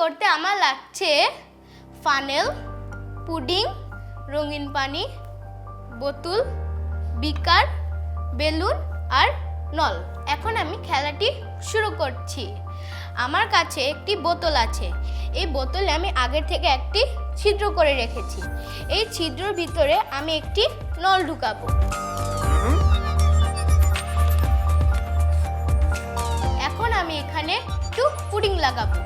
করতে আমার লাগছে ফানেল, পুডিং, রঙিন পানি, বোতল, বিকার, বেলুন আর নল। এখন আমি খেলাটি শুরু করছি। আমার কাছে একটি বোতল আছে। এই বোতলে আমি আগের থেকে একটি ছিদ্র করে রেখেছি। এই ছিদ্রের ভিতরে আমি একটি নল ঢুকাবো। এখন আমি এখানে একটু পুডিং লাগাবো।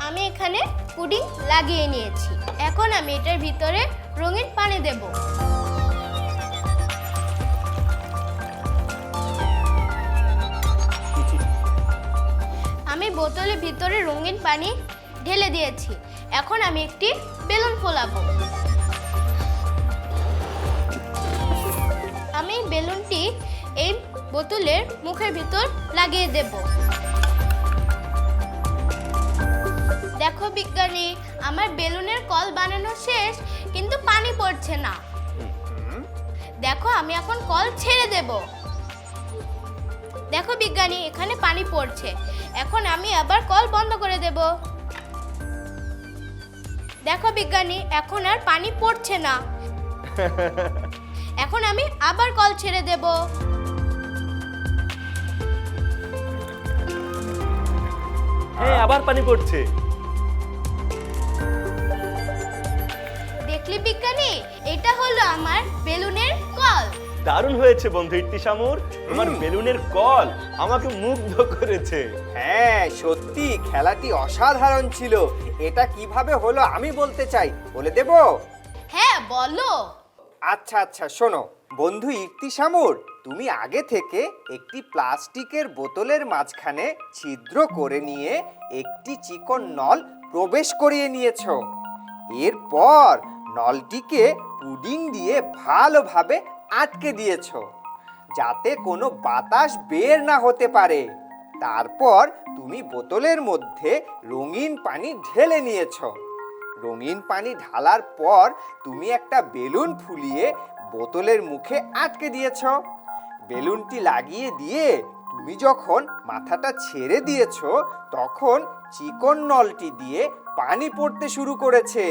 আমি এখানে পুডিং লাগিয়ে নিয়েছি। এখন আমি এটার ভিতরে রঙিন পানি দেব। আমি বোতলের ভিতরে রঙিন পানি ঢেলে দিয়েছি। এখন আমি একটি বেলুন ফোলাবো। আমি বেলুনটি এই বোতলের মুখের ভিতর লাগিয়ে দেব। দেখো বিজ্ঞানী, আমার বেলুনের কল বানানো শেষ, কিন্তু পানি পড়ছে না। দেখো আমি এখন কল ছেড়ে দেব। দেখো বিজ্ঞানী, এখানে পানি পড়ছে। এখন আমি আবার কল বন্ধ করে দেব। দেখো বিজ্ঞানী, এখন আর পানি পড়ছে না। এখন আমি আবার কল ছেড়ে দেব। হ্যাঁ, আবার পানি পড়ছে। দেখলি বিজ্ঞানী, এটা হলো আমার বেলুনের কল। দারুণ হয়েছে বন্ধু ইর্তিশামুর, তোমার বেলুনের কল আমাকে মুগ্ধ করেছে। হ্যাঁ, সত্যি খেলাটি অসাধারণ ছিল। এটা কিভাবে হলো আমি বলতে চাই, বলে দেব? হ্যাঁ বলো। আচ্ছা আচ্ছা, শোনো বন্ধু ইর্তিশামুর, তুমি আগে থেকে একটি প্লাস্টিকের বোতলের মাঝখানে ছিদ্র করে নিয়ে একটি চিকন নল প্রবেশ করিয়ে নিয়েছো। এরপর নলটিকে পুডিং দিয়ে ভালোভাবে আটকে দিয়েছো, যাতে কোনো বাতাস বের না হতে পারে। তারপর তুমি বোতলের মধ্যে রঙিন পানি ঢেলে নিয়েছো। রঙিন পানি ঢালার পর তুমি একটা বেলুন ফুলিয়ে বোতলের মুখে আটকে দিয়েছো। বেলুনটি লাগিয়ে দিয়ে তুমি যখন মাথাটা ছেড়ে দিয়েছো, তখন চিকন নলটি দিয়ে পানি পড়তে শুরু করেছে।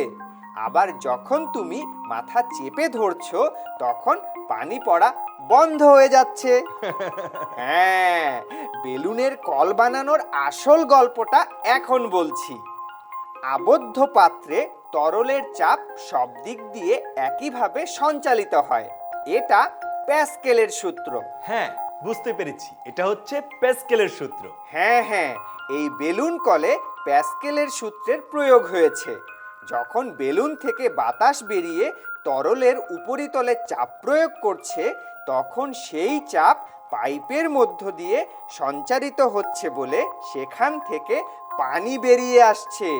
আবার যখন তুমি মাথা চেপে ধরছো, তখন পানি পড়া বন্ধ হয়ে যাচ্ছে। হ্যাঁ, বেলুনের কল বানানোর আসল গল্পটা এখন বলছি। আবদ্ধ পাত্রে তরলের চাপ সব দিক দিয়ে একইভাবে সঞ্চালিত হয়। এটা প্যাসকেলের সূত্র। হ্যাঁ, বুঝতে পেরেছি, এটা হচ্ছে প্যাসকেলের সূত্র। হ্যাঁ হ্যাঁ, এই বেলুন কলে প্যাসকেলের সূত্রের প্রয়োগ হয়েছে। যখন বেলুন থেকে বাতাস বেরিয়ে তরলের উপরিতলে চাপ প্রয়োগ করছে, তখন সেই চাপ পাইপের মধ্য দিয়ে সঞ্চারিত হচ্ছে বলে সেখান থেকে পানি বেরিয়ে আসছে।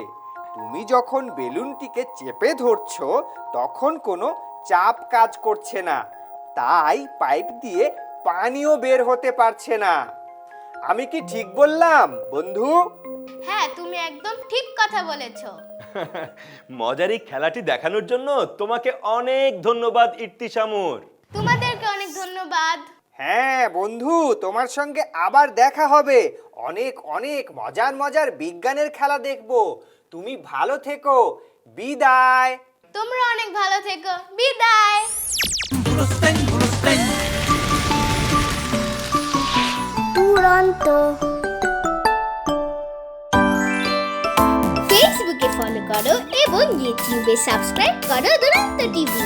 তুমি যখন বেলুনটিকে চেপে ধরছো, তখন কোনো চাপ কাজ করছে না, তাই পাইপ দিয়ে পানিও বের হতে পারছে না। আমি কি ঠিক বললাম বন্ধু? হ্যাঁ, তুমি একদম ঠিক কথা বলেছো। মজার এই খেলাটি দেখানোর জন্য তোমাকে অনেক ধন্যবাদ ইর্তিশামুর। তোমাদেরকে অনেক ধন্যবাদ। হ্যাঁ বন্ধু, তোমার সঙ্গে আবার দেখা হবে। অনেক অনেক মজার মজার বিজ্ঞানের খেলা দেখবো। তুমি ভালো থেকো। বিদায়। তোমরা অনেক ভালো থেকো। বিদায়। দুরন্ত। ফেসবুকে ফলো করো এবং ইউটিউবে সাবস্ক্রাইব করো দুরন্ত টিভি।